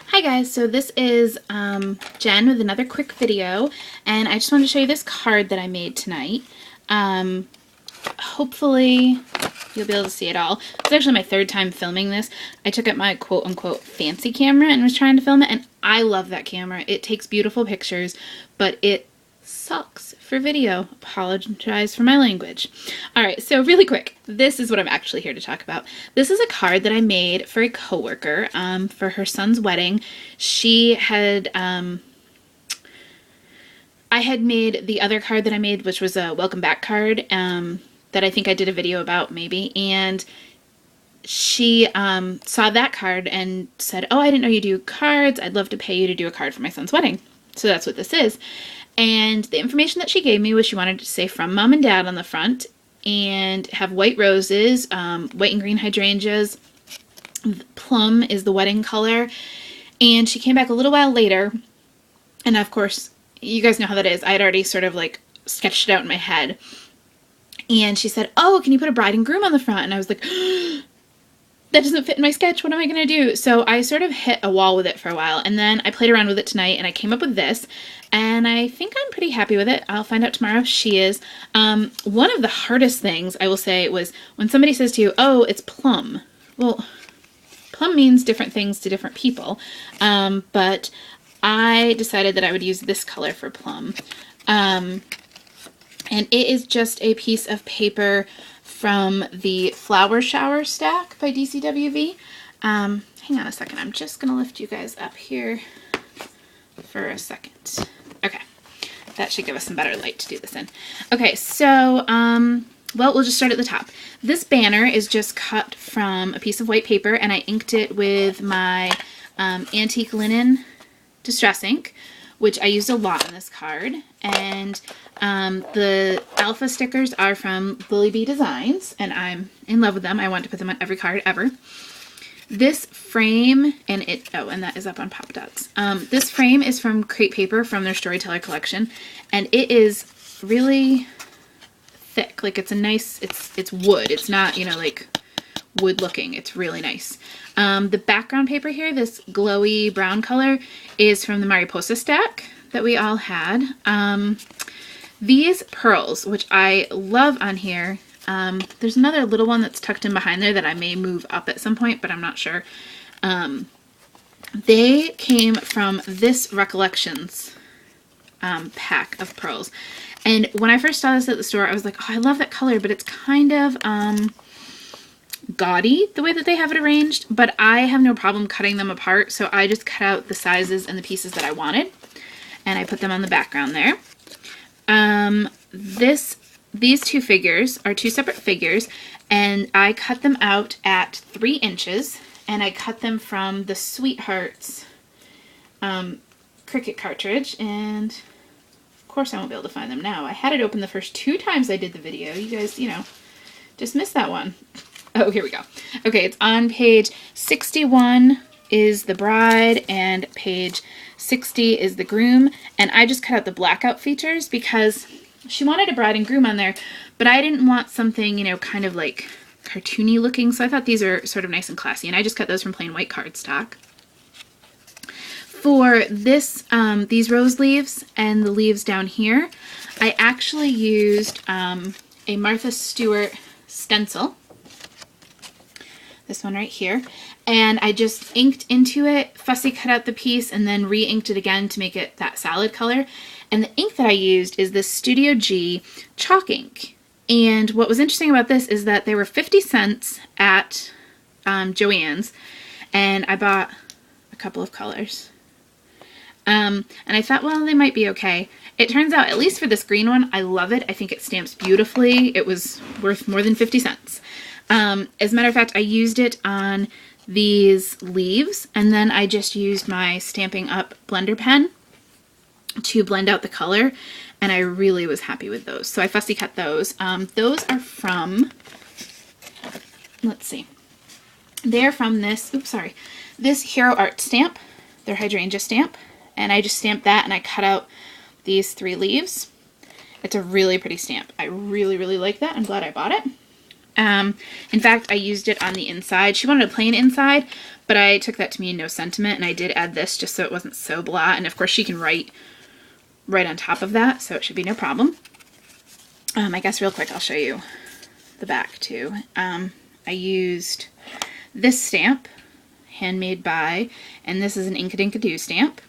Hi guys, so this is Jen with another quick video, and I just wanted to show you this card that I made tonight. Hopefully you'll be able to see it all. It's actually my third time filming this. I took out my quote-unquote fancy camera and was trying to film it, and I love that camera. It takes beautiful pictures, but it sucks for video. Apologize for my language. Alright, so really quick, this is what I'm actually here to talk about. This is a card that I made for a coworker for her son's wedding. She had, I had made the other card that I made, which was a welcome back card, that I think I did a video about maybe, and she saw that card and said, "Oh, I didn't know you do cards. I'd love to pay you to do a card for my son's wedding." So that's what this is. And the information that she gave me was she wanted to say from mom and dad on the front and have white roses, white and green hydrangeas. Plum is the wedding color. And she came back a little while later, and of course, you guys know how that is. I had already sort of like sketched it out in my head. And she said, "Oh, can you put a bride and groom on the front?" And I was like, that doesn't fit in my sketch. What am I going to do? So I sort of hit a wall with it for a while, and then I played around with it tonight, and I came up with this, and I think I'm pretty happy with it. I'll find out tomorrow if she is. One of the hardest things, I will say, was when somebody says to you, "Oh, it's plum." Well, plum means different things to different people, but I decided that I would use this color for plum. And it is just a piece of paper from the Flower Shower Stack by DCWV. Hang on a second. I'm just going to lift you guys up here for a second. Okay. That should give us some better light to do this in. Okay, so, well, we'll just start at the top. This banner is just cut from a piece of white paper, and I inked it with my antique linen distress ink, which I used a lot on this card. And the alpha stickers are from Lily Bee Designs, and I'm in love with them. I want to put them on every card ever. This frame, and that is up on Pop Dots. This frame is from Crate Paper from their Storyteller collection, and it is really thick. Like, it's a nice, it's wood. It's not, you know, like wood looking. It's really nice. The background paper here, this glowy brown color, is from the Mariposa stack that we all had. These pearls, which I love on here, there's another little one that's tucked in behind there that I may move up at some point, but I'm not sure. They came from this Recollections pack of pearls. And when I first saw this at the store, I was like, oh, I love that color, but it's kind of gaudy the way that they have it arranged, but I have no problem cutting them apart, so I just cut out the sizes and the pieces that I wanted, and I put them on the background there. These two figures are two separate figures, and I cut them out at 3 inches, and I cut them from the Sweethearts Cricut cartridge, and of course I won't be able to find them now. I had it open the first 2 times I did the video. You guys, you know, just missed that one. Oh, here we go. Okay, it's on page 61 is the bride, and page 60 is the groom, and I just cut out the blackout features because she wanted a bride and groom on there, but I didn't want something, you know, kind of like cartoony looking, so I thought these are sort of nice and classy, and I just cut those from plain white cardstock. For this, these rose leaves and the leaves down here, I actually used a Martha Stewart stencil, this one right here, and I just inked into it, fussy cut out the piece, and then re-inked it again to make it that salad color. And the ink that I used is this Studio G chalk ink. And what was interesting about this is that they were 50 cents at Joann's, and I bought a couple of colors. And I thought, well, they might be okay. It turns out, at least for this green one, I love it. I think it stamps beautifully. It was worth more than 50 cents. As a matter of fact, I used it on these leaves, and then I just used my Stampin' Up! Blender pen to blend out the color, and I really was happy with those. So I fussy cut those. Those are from, let's see, they're from this, this Hero Art stamp, their hydrangea stamp, and I just stamped that, and I cut out these 3 leaves. It's a really pretty stamp. I really, really like that. I'm glad I bought it. In fact, I used it on the inside. She wanted a plain inside, but I took that to mean no sentiment, and I did add this just so it wasn't so blah. And of course she can write right on top of that, so it should be no problem. I guess real quick I'll show you the back too. I used this stamp, handmade by, and this is an Inkadink-a-Doo stamp.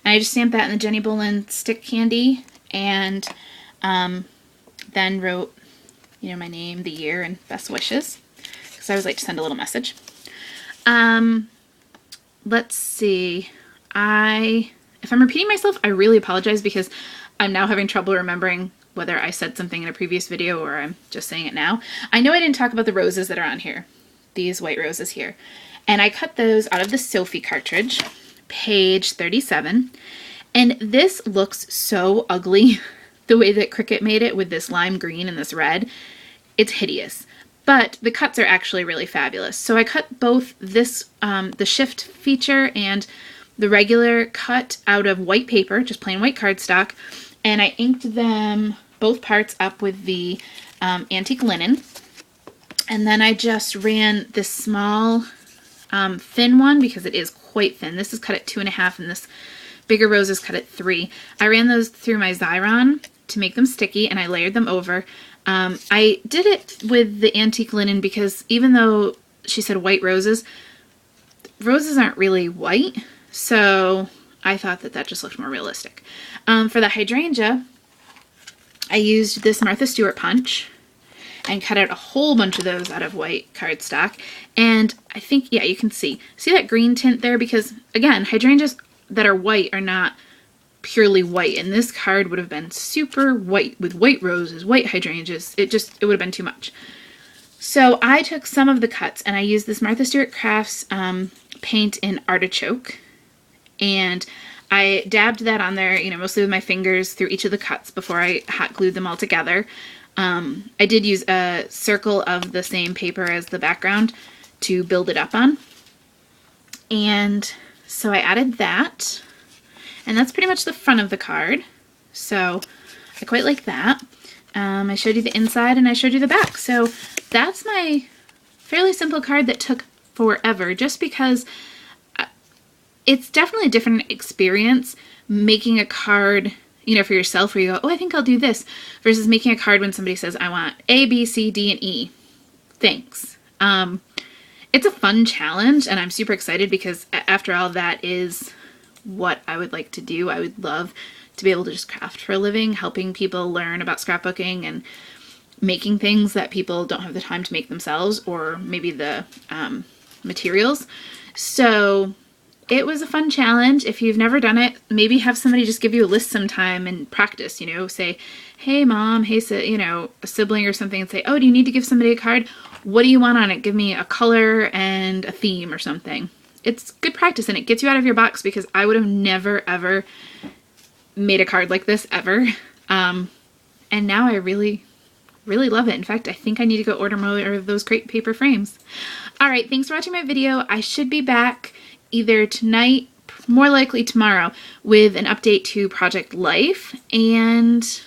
And I just stamped that in the Jenny Bolin stick candy, and then wrote, you know, my name, the year, and best wishes, because I always like to send a little message. Let's see. If I'm repeating myself, I really apologize, because I'm now having trouble remembering whether I said something in a previous video or I'm just saying it now. I know I didn't talk about the roses that are on here, these white roses here. And I cut those out of the Sophie cartridge, page 37. And this looks so ugly, the way that Cricut made it with this lime green and this red. It's hideous. But the cuts are actually really fabulous. So I cut both this, the shift feature and the regular cut out of white paper, just plain white cardstock, and I inked them both parts up with the antique linen. And then I just ran this small thin one, because it is quite thin. This is cut at 2.5 and this bigger rose is cut at 3. I ran those through my Xyron to make them sticky, and I layered them over. I did it with the antique linen because even though she said white roses aren't really white, so I thought that just looked more realistic. For the hydrangea, I used this Martha Stewart punch and cut out a whole bunch of those out of white cardstock. And I think, yeah, you can see that green tint there, because again, hydrangeas that are white are not purely white, and this card would have been super white with white roses, white hydrangeas. It would have been too much. So I took some of the cuts and I used this Martha Stewart Crafts paint in Artichoke, and I dabbed that on there, you know, mostly with my fingers through each of the cuts before I hot glued them all together. I did use a circle of the same paper as the background to build it up on. And so I added that, and that's pretty much the front of the card. So I quite like that. I showed you the inside and I showed you the back. So that's my fairly simple card that took forever, just because it's definitely a different experience making a card, you know, for yourself, where you go, oh, I think I'll do this, versus making a card when somebody says, I want A, B, C, D, and E. Thanks. It's a fun challenge, and I'm super excited because after all, that is what I would like to do. I would love to be able to just craft for a living, helping people learn about scrapbooking and making things that people don't have the time to make themselves, or maybe the materials. So it was a fun challenge. If you've never done it, maybe have somebody just give you a list sometime and practice, you know, say, hey mom, hey, you know, a sibling or something, and say, oh, do you need to give somebody a card? What do you want on it? Give me a color and a theme or something. It's good practice, and it gets you out of your box, because I would have never ever made a card like this ever. And now I really love it. In fact, I think I need to go order more of those great paper frames. All right, thanks for watching my video. I should be back either tonight, more likely tomorrow, with an update to Project Life, and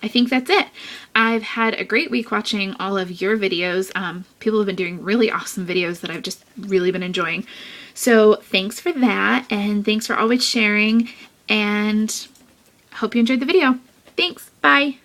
I think that's it. I've had a great week watching all of your videos. People have been doing really awesome videos that I've just really been enjoying. So thanks for that, and thanks for always sharing, and hope you enjoyed the video. Thanks, bye.